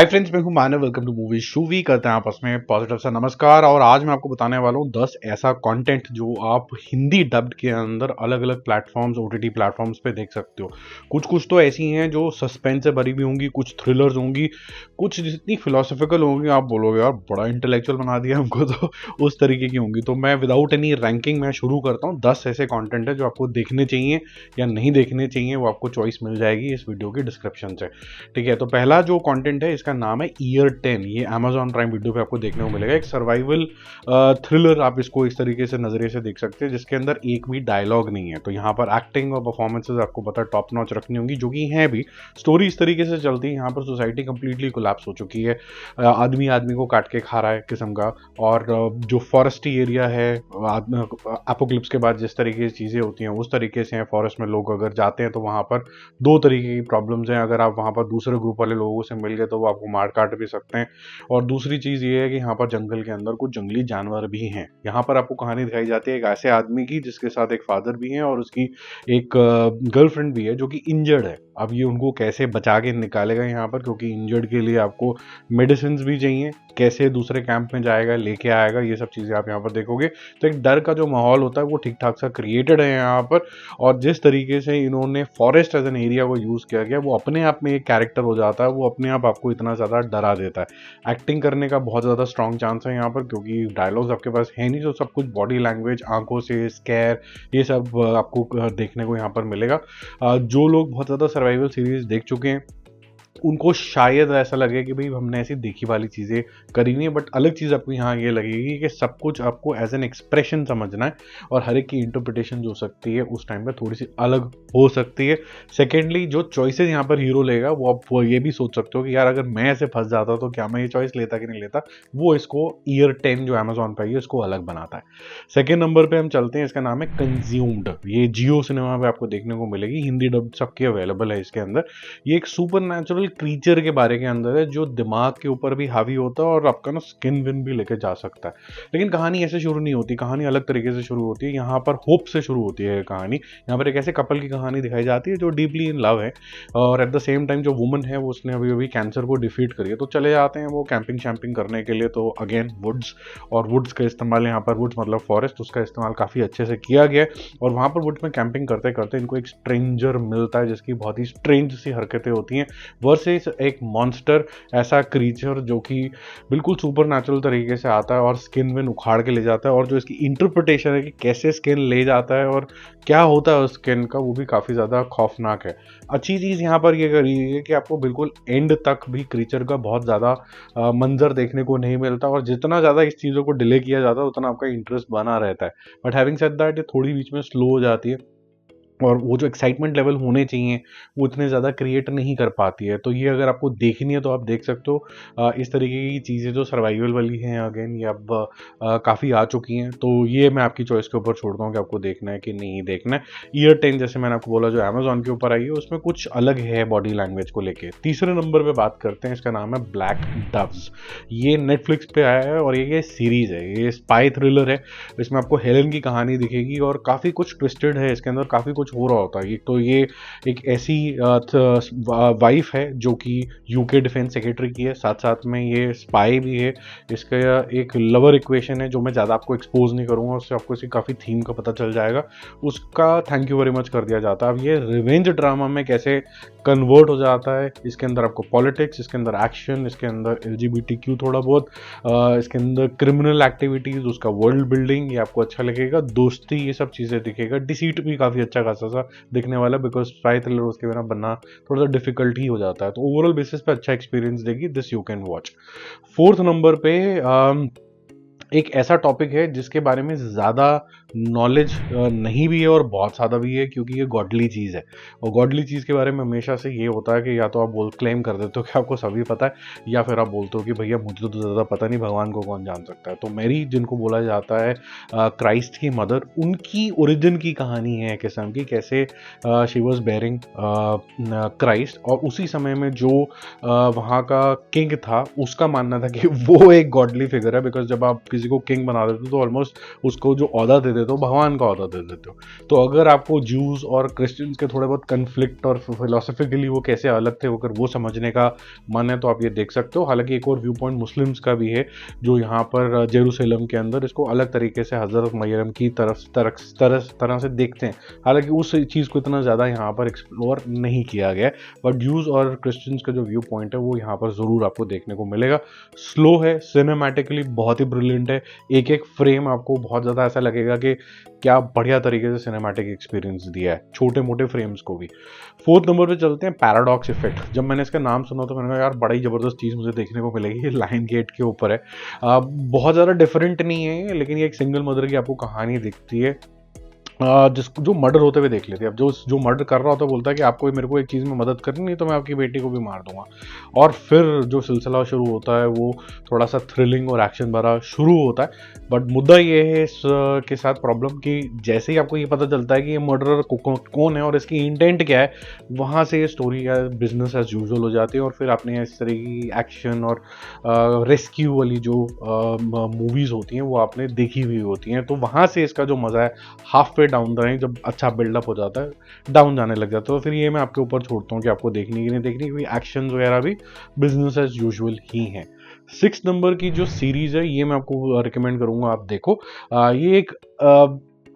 हाय friends, मैं हूं Manav. Welcome to movie शूवी। करते हैं आपस में पॉजिटिव सा नमस्कार। और आज मैं आपको बताने वाला हूं 10 ऐसा कंटेंट जो आप हिंदी डब्ड के अंदर अलग अलग प्लेटफॉर्म्स, ओटीटी प्लेटफॉर्म्स पे देख सकते हो। कुछ कुछ तो ऐसी हैं जो सस्पेंस से भरी हुई होंगी, कुछ थ्रिलर्स होंगी, कुछ जितनी फिलोसफिकल होंगी आप बोलोगे यार बड़ा इंटेलेक्चुअल बना दिया हमको, तो उस तरीके की होंगी। तो मैं विदाउट एनी रैंकिंग मैं शुरू करता हूँ। 10 ऐसे कॉन्टेंट है जो आपको देखने चाहिए या नहीं देखने चाहिए, वो आपको चॉइस मिल जाएगी इस वीडियो के डिस्क्रिप्शन से। ठीक है, तो पहला जो कंटेंट है इसका नाम है ईयर 10। ये Amazon प्राइम वीडियो पे आपको देखने को मिलेगा। एक सर्वाइवल थ्रिलर, आप इसको इस तरीके से नजरिए से देख सकते हैं, जिसके अंदर एक भी डायलॉग नहीं है। तो यहाँ पर एक्टिंग और परफॉर्मेंसेज आपको पता टॉप नॉच रखनी होंगी, जो कि हैं भी। स्टोरी इस तरीके से चलती है, यहाँ पर सोसाइटी कंप्लीटली कोलैप्स हो चुकी है। आदमी आदमी को काट के खा रहा है किस्म का। और जो फॉरेस्टी एरिया है, एपोक्लिप्स के बाद जिस तरीके की चीज़ें होती हैं उस तरीके से हैं। फॉरेस्ट में लोग अगर जाते हैं तो वहाँ पर दो तरीके की प्रॉब्लम्स हैं। अगर आप वहाँ पर दूसरे ग्रुप वाले लोगों से मिल गए तो वो आपको मार काट भी सकते हैं। और दूसरी चीज़ ये है कि यहाँ पर जंगल के अंदर कुछ जंगली जानवर भी हैं। यहाँ पर आपको कहानी दिखाई जाती है एक ऐसे आदमी की जिसके साथ एक फादर भी हैं और उसकी एक गर्लफ्रेंड भी है जो कि इंजर्ड है। अब ये उनको कैसे बचा के निकालेगा यहाँ पर, क्योंकि इंजर्ड के लिए आपको मेडिसिन भी चाहिए। कैसे दूसरे कैंप में जाएगा, लेके आएगा, ये सब चीज़ें आप यहाँ पर देखोगे। तो एक डर का जो माहौल होता है वो ठीक ठाक सा क्रिएटेड है यहाँ पर। और जिस तरीके से इन्होंने फॉरेस्ट एज एन एरिया को यूज़ किया गया, वो अपने आप में एक कैरेक्टर हो जाता है। वो अपने आप आपको इतना ज़्यादा डरा देता है। एक्टिंग करने का बहुत ज़्यादा स्ट्रॉन्ग चांस है यहाँ पर, क्योंकि डायलॉग्स आपके पास है नहीं, तो सब कुछ बॉडी लैंग्वेज, आंखों से स्कैर, ये सब आपको देखने को यहाँ पर मिलेगा। जो लोग बहुत ज़्यादा सर्वाइवल सीरीज देख चुके हैं उनको शायद ऐसा लगे कि भाई हमने ऐसी देखी वाली चीज़ें करी नहीं है। बट अलग चीज़ आपको यहाँ ये लगेगी कि सब कुछ आपको एज एन एक्सप्रेशन समझना है, और हर एक की इंटरप्रिटेशन जो सकती है उस टाइम पे थोड़ी सी अलग हो सकती है। सेकेंडली, जो चॉइसेस यहाँ पर हीरो लेगा वो आप वो ये भी सोच सकते हो कि यार अगर मैं ऐसे फंस जाता तो क्या मैं ये चॉइस लेता कि नहीं लेता। वो इसको ईयर 10 जो अमेजोन पे है इसको अलग बनाता है। सेकेंड नंबर पे हम चलते हैं, इसका नाम है कंज्यूम्ड। ये जियो सिनेमा पे आपको देखने को मिलेगी, हिंदी डब सबकी अवेलेबल है इसके अंदर। ये एक सुपर नेचुरल क्रीचर के बारे के अंदर है जो दिमाग के ऊपर भी हावी होता है और आपका ना स्किन विन भी लेके जा सकता है। लेकिन कहानी ऐसे शुरू नहीं होती, कहानी अलग तरीके से शुरू होती है। यहाँ पर होप से शुरू होती है कहानी। यहाँ पर एक ऐसे कपल की कहानी दिखाई जाती है जो डीपली इन लव है, और एट द सेम टाइम जो वुमन है वो उसने अभी अभी कैंसर को डिफीट करी है। तो चले जाते हैं वो कैंपिंग शैम्पिंग करने के लिए। तो अगेन वुड्स, और वुड्स का इस्तेमाल, यहाँ पर वुड्स मतलब फॉरेस्ट, उसका इस्तेमाल काफ़ी अच्छे से किया गया है। और वहाँ पर वुड्स में कैंपिंग करते करते इनको एक स्ट्रेंजर मिलता है जिसकी बहुत ही स्ट्रेंज सी हरकतें होती हैं। वर्सेस एक मॉन्स्टर, ऐसा क्रीचर जो कि बिल्कुल सुपर नेचुरल तरीके से आता है और स्किन विन उखाड़ के ले जाता है। और जो इसकी इंटरप्रिटेशन है कि कैसे स्किन ले जाता है और क्या होता है उस स्किन का, वो भी काफ़ी ज़्यादा खौफनाक है। अच्छी चीज़ यहाँ पर ये करी है कि आपको बिल्कुल एंड तक भी क्रीचर का बहुत ज़्यादा मंजर देखने को नहीं मिलता, और जितना ज़्यादा इस चीज़ों को डिले किया जाता है उतना आपका इंटरेस्ट बना रहता है। बट हैविंग सेड दैट, ये थोड़ी बीच में स्लो हो जाती है और वो जो एक्साइटमेंट लेवल होने चाहिए वो इतने ज़्यादा क्रिएट नहीं कर पाती है। तो ये अगर आपको देखनी है तो आप देख सकते हो। इस तरीके की चीज़ें जो सर्वाइवल वाली हैं, अगेन ये अब काफ़ी आ चुकी हैं। तो ये मैं आपकी चॉइस के ऊपर छोड़ता हूँ कि आपको देखना है कि नहीं देखना है। ईयर 10 जैसे मैंने आपको बोला जो अमेजोन के ऊपर आई है उसमें कुछ अलग है बॉडी लैंग्वेज को लेके। तीसरे नंबर पर बात करते हैं, इसका नाम है ब्लैक डव्स। ये नेटफ्लिक्स पे आया है और ये सीरीज़ है, ये स्पाई थ्रिलर है। इसमें आपको हेलेन की कहानी दिखेगी और काफ़ी कुछ ट्विस्टेड है इसके अंदर, काफ़ी कुछ हो रहा होता है। तो ये एक ऐसी वाइफ है जो कि यूके डिफेंस सेक्रेटरी की है, साथ साथ में ये स्पाई भी है। इसका एक लवर इक्वेशन है जो मैं ज़्यादा आपको एक्सपोज नहीं करूँगा, उससे आपको इसकी काफ़ी थीम का पता चल जाएगा। उसका थैंक यू वेरी मच कर दिया जाता है। अब ये रिवेंज ड्रामा में कैसे कन्वर्ट हो जाता है, इसके अंदर आपको पॉलिटिक्स, इसके अंदर एक्शन, इसके अंदर LGBTQ थोड़ा बहुत, इसके अंदर क्रिमिनल एक्टिविटीज़, उसका वर्ल्ड बिल्डिंग, ये आपको अच्छा लगेगा। दोस्ती, ये सब चीज़ें दिखेगा। डिसीट भी काफ़ी अच्छा खासा सा दिखने वाला, बिकॉज स्पाई थ्रिलर उसके बिना बनना थोड़ा सा डिफिकल्ट ही हो जाता है। तो ओवरऑल बेसिस पे अच्छा एक्सपीरियंस देगी, this you can watch. Fourth number पे एक ऐसा टॉपिक है जिसके बारे में ज़्यादा नॉलेज नहीं भी है और बहुत ज़्यादा भी है, क्योंकि ये गॉडली चीज़ है। और गॉडली चीज़ के बारे में हमेशा से ये होता है कि या तो आप क्लेम कर देते हो कि आपको सभी पता है, या फिर आप बोलते हो कि भैया मुझे तो ज़्यादा पता नहीं, भगवान को कौन जान सकता है। तो मैरी, जिनको बोला जाता है क्राइस्ट की मदर, उनकी ओरिजिन की कहानी है किस्म की, कैसे शी वॉज बेरिंग क्राइस्ट। और उसी समय में जो वहाँ का किंग था उसका मानना था कि वो एक गॉडली फिगर है, बिकॉज जब आप किसी को किंग बना देते हो तो ऑलमोस्ट उसको जो ओहदा दे देते हो भगवान का ओहदा दे देते हो। तो अगर आपको ज्यूज और क्रिश्चियंस के थोड़े बहुत कन्फ्लिक्ट और फिलोसफिकली वो कैसे अलग थे अगर वो समझने का मन है तो आप ये देख सकते हो। हालांकि एक और व्यू पॉइंट मुस्लिम्स का भी है जो यहाँ पर जेरूसलम के अंदर इसको अलग तरीके से हजरत मरियम की तरह से देखते हैं। हालांकि उस चीज़ को इतना ज़्यादा यहाँ पर एक्सप्लोर नहीं किया गया, बट ज्यूज और क्रिश्चियंस का जो व्यू पॉइंट है वो यहाँ पर ज़रूर आपको देखने को मिलेगा। स्लो है, सिनेमैटिकली बहुत ही ब्रिलियंट है, एक एक फ्रेम आपको बहुत ज़्यादा ऐसा लगेगा कि क्या बढ़िया तरीके से सिनेमैटिक एक्सपीरियंस दिया है, छोटे मोटे फ्रेम्स को भी। फोर्थ नंबर पे चलते हैं, पैराडॉक्स इफेक्ट। जब मैंने इसका नाम सुना तो मैंने कहा यार बड़ा ही ज़बरदस्त चीज़ मुझे देखने को मिलेगी। ये लायन गेट के ऊपर है, बहुत ज़्यादा डिफरेंट नहीं है लेकिन ये एक सिंगल मदर की आपको कहानी दिखती है जिसको जो मर्डर होते हुए देख लेते हैं। अब जो मर्डर कर रहा होता है बोलता है कि आपको मेरे को एक चीज़ में मदद करनी नहीं तो मैं आपकी बेटी को भी मार दूंगा। और फिर जो सिलसिला शुरू होता है वो थोड़ा सा थ्रिलिंग और एक्शन भरा शुरू होता है। बट मुद्दा ये है इस के साथ प्रॉब्लम कि जैसे ही आपको ये पता चलता है कि ये मर्डरर कौन है और इसकी इंटेंट क्या है, वहाँ से ये स्टोरी या बिजनेस एज यूजुअल हो जाती है और फिर आपने इस तरह की एक्शन और रेस्क्यू वाली जो मूवीज़ होती हैं वो आपने देखी हुई होती हैं। तो वहाँ से इसका जो मज़ा है half way down the line जब अच्छा बिल्डअप हो जाता है डाउन जाने लग जाता है। तो फिर ये मैं आपके ऊपर छोड़ता हूँ कि आपको देखनी कि नहीं देखनी, क्योंकि एक्शन वगैरह भी बिजनेस एज यूजुअल ही है। 6 नंबर की जो सीरीज है ये मैं आपको रिकमेंड करूंगा आप देखो। ये एक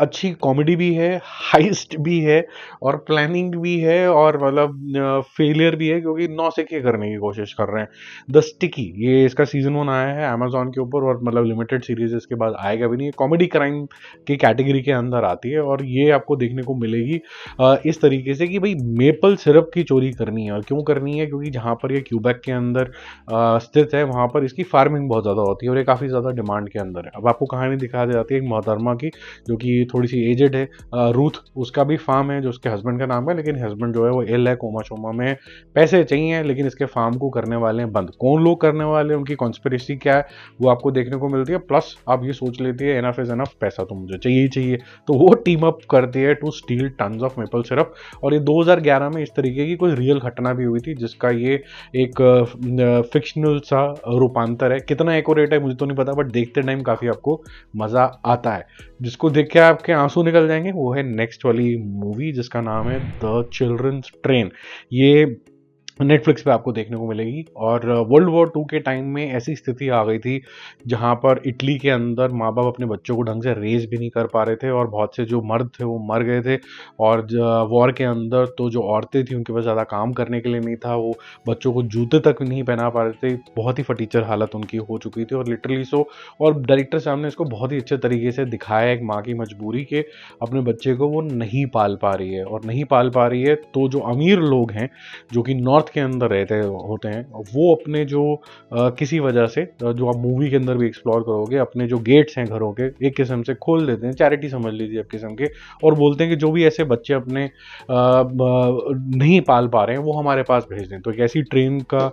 अच्छी कॉमेडी भी है, हाइस्ट भी है और प्लानिंग भी है और मतलब फेलियर भी है क्योंकि नौसिखिए करने की कोशिश कर रहे हैं। द स्टिकी, ये इसका सीजन 1 आया है अमेजोन के ऊपर और मतलब लिमिटेड सीरीज इसके बाद आएगा भी नहीं। कॉमेडी क्राइम की कैटेगरी के अंदर आती है और ये आपको देखने को मिलेगी इस तरीके से कि भाई मेपल सिरप की चोरी करनी है। और क्यों करनी है, क्योंकि जहाँ पर ये क्यूबेक के अंदर स्थित है वहाँ पर इसकी फार्मिंग बहुत ज़्यादा होती है और ये काफ़ी ज़्यादा डिमांड के अंदर है। अब आपको कहानी दिखा दी जाती है एक मोहतरमा की जो कि थोड़ी सी एजेड है, रूथ, उसका भी फार्म है जो उसके हस्बैंड का नाम है, लेकिन हस्बैंड जो है वो इल है, कोमा शोमा में, पैसे चाहिए लेकिन इसके फार्म को करने वाले हैं बंद। कौन लोग करने वाले हैं, उनकी कॉन्स्पिरेसी क्या है वो आपको देखने को मिलती है। प्लस आप ये सोच लेती है एनफ इज एनफ, पैसा तो मुझे चाहिए ही चाहिए, तो वो टीम अप करती है to steal tons of maple syrup. और ये 2011 में इस तरीके की कोई रियल घटना भी हुई थी जिसका ये एक फिक्शनल सा रूपांतर है। कितना एक्यूरेट है मुझे तो नहीं पता, बट देखते टाइम काफ़ी आपको मज़ा आता है। जिसको देख के आपके आंसू निकल जाएंगे वो है नेक्स्ट वाली मूवी जिसका नाम है द चिल्ड्रंस ट्रेन। ये नेटफ्लिक्स पे आपको देखने को मिलेगी। और वर्ल्ड वॉर 2 के टाइम में ऐसी स्थिति आ गई थी जहाँ पर इटली के अंदर माँ बाप अपने बच्चों को ढंग से रेज भी नहीं कर पा रहे थे और बहुत से जो मर्द थे वो मर गए थे। और वॉर के अंदर तो जो औरतें थी उनके पास ज़्यादा काम करने के लिए नहीं था, वो बच्चों को जूते तक नहीं पहना पा रहे थे। बहुत ही फटीचर हालत उनकी हो चुकी थी और लिटरली सो। और डायरेक्टर साहब ने इसको बहुत ही अच्छे तरीके से दिखाया एक माँ की मजबूरी के अपने बच्चे को वो नहीं पाल पा रही है। और नहीं पाल पा रही है तो जो अमीर लोग हैं जो कि नॉर्थ के अंदर रहते होते हैं वो अपने जो किसी वजह से जो आप मूवी के अंदर भी एक्सप्लोर करोगे अपने जो गेट्स हैं घरों के एक किस्म से खोल देते हैं, चैरिटी समझ लीजिए एक किस्म के, और बोलते हैं कि जो भी ऐसे बच्चे अपने नहीं पाल पा रहे हैं वो हमारे पास भेज दें। तो एक ऐसी ट्रेन का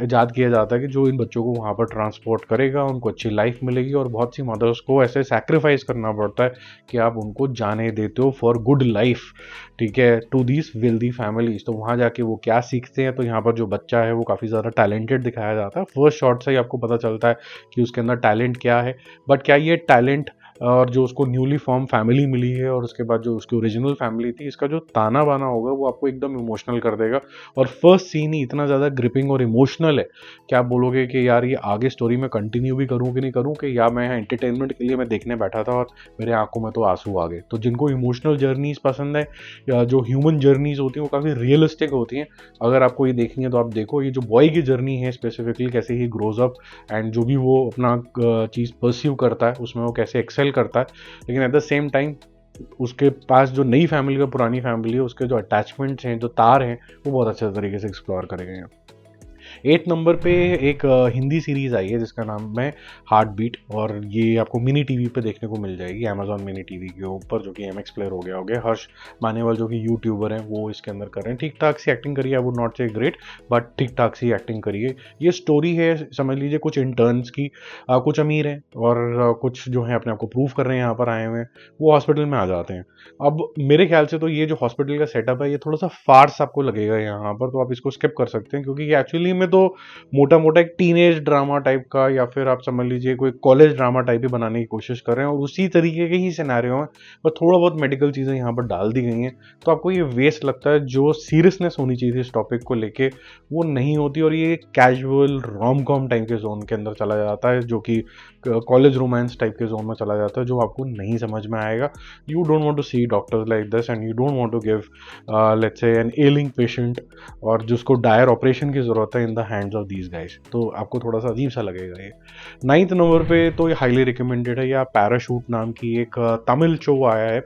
ईजाद किया जाता है कि जो इन बच्चों को वहाँ पर ट्रांसपोर्ट करेगा, उनको अच्छी लाइफ मिलेगी। और बहुत सी मदर्स को ऐसे सैक्रिफाइस करना पड़ता है कि आप उनको जाने देते हो फॉर गुड लाइफ, ठीक है, टू दीज वेल्दी फैमिलीज। तो वहाँ जाके वो क्या सीखते हैं, तो यहाँ पर जो बच्चा है वो काफ़ी ज़्यादा टैलेंटेड दिखाया जाता है। फर्स्ट शॉट से ही आपको पता चलता है कि उसके अंदर टैलेंट क्या है। बट क्या ये टैलेंट और जो उसको न्यूली फॉर्म फैमिली मिली है और उसके बाद जो उसकी ओरिजिनल फैमिली थी, इसका जो ताना बाना होगा वो आपको एकदम इमोशनल कर देगा। और फर्स्ट सीन ही इतना ज़्यादा ग्रिपिंग और इमोशनल है कि आप बोलोगे कि यार ये आगे स्टोरी में कंटिन्यू भी करूँ कि नहीं करूँ, कि या मैं एंटरटेनमेंट के लिए मैं देखने बैठा था और मेरे आंखों में तो आंसू आ गए। तो जिनको इमोशनल जर्नीज पसंद है या जो ह्यूमन जर्नीज होती हैं वो काफ़ी रियलिस्टिक होती हैं, अगर आपको ये देखनी है तो आप देखो। ये जो बॉय की जर्नी है स्पेसिफिकली, कैसे ही ग्रोज अप एंड जो भी वो अपना चीज़ परस्यू करता है उसमें वो कैसे एक्सेल करता है, लेकिन एट द सेम टाइम उसके पास जो नई फैमिली का पुरानी फैमिली है उसके जो अटैचमेंट्स हैं, जो तार हैं, वो बहुत अच्छे तरीके से एक्सप्लोर करे गए हैं। 8 नंबर पे एक हिंदी सीरीज आई है जिसका नाम है हार्ट बीट, और ये आपको मिनी टीवी पे देखने को मिल जाएगी, अमेजॉन मिनी टीवी के ऊपर, जो कि एमएक्स प्लेयर हो गया। हर्ष मानेवाल जो कि यूट्यूबर हैं वो इसके अंदर कर रहे हैं। ठीक ठाक सी एक्टिंग करिए, आई वुड नॉट से ग्रेट बट ठीक ठाक सी एक्टिंग करिए। ये स्टोरी है समझ लीजिए कुछ इंटर्न्स की, कुछ अमीर हैं और कुछ जो है अपने आप को प्रूव कर रहे हैं, यहाँ पर आए हुए हैं, वो हॉस्पिटल में आ जाते हैं। अब मेरे ख्याल से तो ये जो हॉस्पिटल का सेटअप है ये थोड़ा सा फार्स आपको लगेगा यहाँ पर, तो आप इसको स्किप कर सकते हैं क्योंकि ये एक्चुअली में में तो मोटा मोटा एक टीनेज ड्रामा टाइप का या फिर आप समझ लीजिए कोई कॉलेज ड्रामा टाइप ही बनाने की कोशिश कर रहे हैं, और उसी तरीके के ही सिनेरियो हैं, पर थोड़ा बहुत मेडिकल चीज़ें यहाँ पर डाल दी गई हैं। तो आपको ये वेस्ट लगता है, जो सीरियसनेस होनी चाहिए थी इस टॉपिक को लेके वो नहीं होती, और ये कैजुअल रोम कॉम टाइप के जोन के अंदर चला जाता है, जो कि कॉलेज रोमांस टाइप के जोन में चला जाता है, जो आपको नहीं समझ में आएगा। You don't want to see doctors like this and you don't want to give let's say an ailing patient और जिसको डायर ऑपरेशन की जरूरत है in the hands of these guys, तो आपको थोड़ा सा अजीब सा लगेगा ये। 9th नंबर पे तो ये हाईली रिकमेंडेड है, या पैराशूट नाम की एक तमिल शो आया है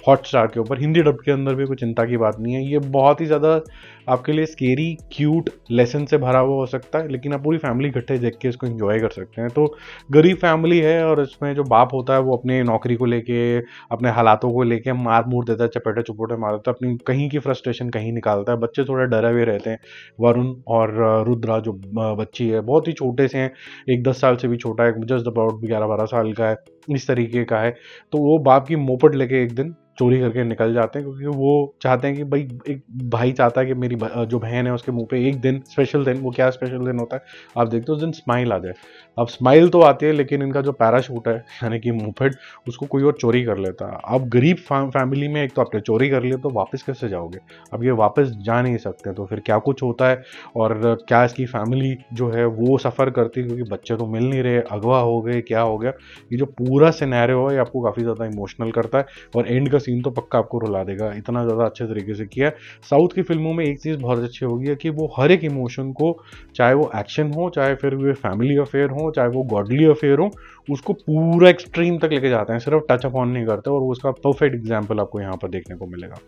हॉटस्टार के ऊपर, हिंदी डब के अंदर भी कोई चिंता की बात नहीं है। ये बहुत ही ज़्यादा आपके लिए स्केरी क्यूट लेसन से भरा हुआ हो सकता है, लेकिन आप पूरी फैमिली इकट्ठे देख के इसको एंजॉय कर सकते हैं। तो गरीब फैमिली है और इसमें जो बाप होता है वो अपने नौकरी को लेके, अपने हालातों को लेके मार मूर देता है, चपेटे चुपोटे मार देता है, अपनी कहीं की फ्रस्ट्रेशन कहीं निकालता है। बच्चे थोड़े डरे हुए रहते हैं। वरुण और रुद्रा जो बच्ची है बहुत ही छोटे से हैं, एक 10 साल से भी छोटा है, जस्ट अबाउट 11-12 साल का है, इस तरीके का है। तो वो बाप की मोपट लेके एक दिन चोरी करके निकल जाते हैं, क्योंकि वो चाहते हैं कि भाई एक भाई चाहता है कि मेरी जो बहन है उसके मुंह पे एक दिन स्पेशल दिन, वो क्या स्पेशल दिन होता है आप देखते हो, उस दिन स्माइल आ जाए। अब स्माइल तो आती है, लेकिन इनका जो पैराशूट है यानी कि मोपेड, उसको कोई और चोरी कर लेता है। अब गरीब फैमिली में एक तो आपने चोरी कर लिया, तो वापस कैसे जाओगे? अब ये वापस जा नहीं सकते, तो फिर क्या कुछ होता है और क्या इसकी फैमिली जो है वो सफ़र करती है, क्योंकि बच्चे तो मिल नहीं रहे, अगवा हो गए, क्या हो गया। ये जो पूरा सिनेरियो है ये आपको काफ़ी ज़्यादा इमोशनल करता है, और एंड का सीन तो पक्का आपको रुला देगा, इतना ज़्यादा अच्छे तरीके से किया है। साउथ की फिल्मों में एक चीज़ बहुत अच्छी होगी है कि वो हर एक इमोशन को, चाहे वो एक्शन हो, चाहे फिर वो फैमिली अफेयर हो, चाहे वो गॉडली अफेयर हो, उसको पूरा एक्सट्रीम तक लेके जाते हैं, सिर्फ टच अप ऑन नहीं करते, और उसका परफेक्ट एग्जाम्पल आपको यहाँ पर देखने को मिलेगा।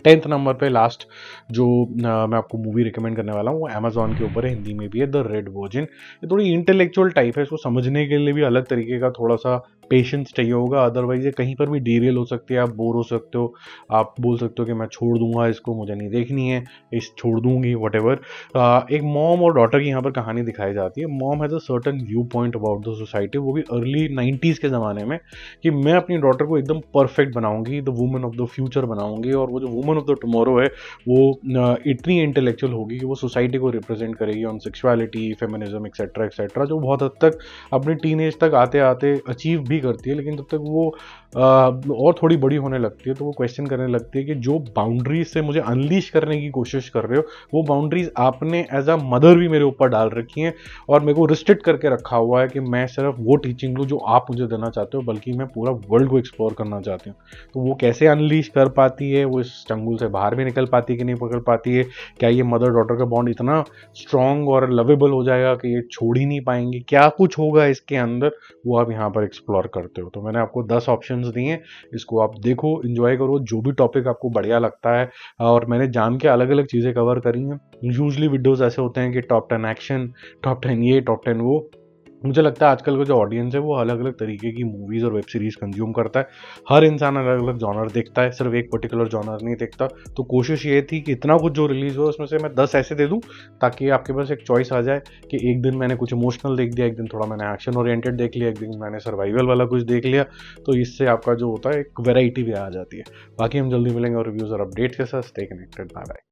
10th नंबर पे लास्ट जो मैं आपको मूवी रिकमेंड करने वाला हूँ वो अमेजॉन के ऊपर है, हिंदी में भी है, द रेड वर्जिन। ये थोड़ी इंटेलेक्चुअल टाइप है, इसको समझने के लिए भी अलग तरीके का थोड़ा सा पेशेंस चाहिए होगा, अदरवाइज ये कहीं पर भी डीरेल हो सकती है, आप बोर हो सकते हो, आप बोल सकते हो कि मैं छोड़ दूंगा इसको, मुझे नहीं देखनी है, इस छोड़ दूंगी वट एवर। एक मॉम और डॉटर की यहाँ पर कहानी दिखाई जाती है। Mom has a certain view point about the society, वो भी अर्ली 90s के ज़माने में, कि मैं अपनी डॉटर को एकदम परफेक्ट बनाऊंगी, the woman of the future बनाऊंगी, और वो जो वुमन ऑफ द टुमारो है वो इतनी इंटेलेक्चुअल होगी कि वो सोसाइटी को रिप्रेजेंट करेगी on sexuality, feminism etcetera etcetera, जो बहुत हद तक अपनी टीनेज तक आते आते अचीव भी करती है। लेकिन जब तक वो और थोड़ी बड़ी होने लगती है तो वो क्वेश्चन करने लगती है कि जो बाउंड्रीज से मुझे अनलीश करने की कोशिश कर रहे हो, वो बाउंड्रीज आपने एज अ मदर भी मेरे ऊपर डाल रखी हैं, और मेरे को रिस्ट्रिक्ट करके रखा हुआ है कि मैं सिर्फ वो टीचिंग लूँ जो आप मुझे देना चाहते हो, बल्कि मैं पूरा वर्ल्ड को एक्सप्लोर करना चाहती हूँ। तो वो कैसे अनलीश कर पाती है, वो इस चंगुल से बाहर भी निकल पाती है कि नहीं पकड़ पाती है, क्या ये मदर डॉटर का बॉन्ड इतना स्ट्रॉन्ग और लवेबल हो जाएगा कि ये छोड़ ही नहीं पाएंगे, क्या कुछ होगा इसके अंदर, वो आप यहाँ पर एक्सप्लोर करते हो। तो मैंने आपको 10 ऑप्शंस दिए हैं, इसको आप देखो, एंजॉय करो, जो भी टॉपिक आपको बढ़िया लगता है। और मैंने जान के अलग अलग चीज़ें कवर करी हैं। यूजली वीडियोस ऐसे होते हैं कि टॉप 10 एक्शन, टॉप 10 ये, टॉप 10 वो। मुझे लगता है आजकल का जो ऑडियंस है वो अलग अलग तरीके की मूवीज़ और वेब सीरीज़ कंज्यूम करता है। हर इंसान अलग अलग जॉनर देखता है, सिर्फ एक पर्टिकुलर जॉनर नहीं देखता। तो कोशिश ये थी कि इतना कुछ जो रिलीज़ हुआ उसमें से मैं 10 ऐसे दे दूं ताकि आपके पास एक चॉइस आ जाए कि एक दिन मैंने कुछ इमोशनल देख दिया, एक दिन थोड़ा मैंने एक्शन ओरिएंटेड देख लिया, एक दिन मैंने सर्वाइवल वाला कुछ देख लिया। तो इससे आपका जो होता है एक वेराइटी भी आ जाती है। बाकी हम जल्दी मिलेंगे और रिव्यूज़ और अपडेट्स के साथ। Stay connected, bye bye.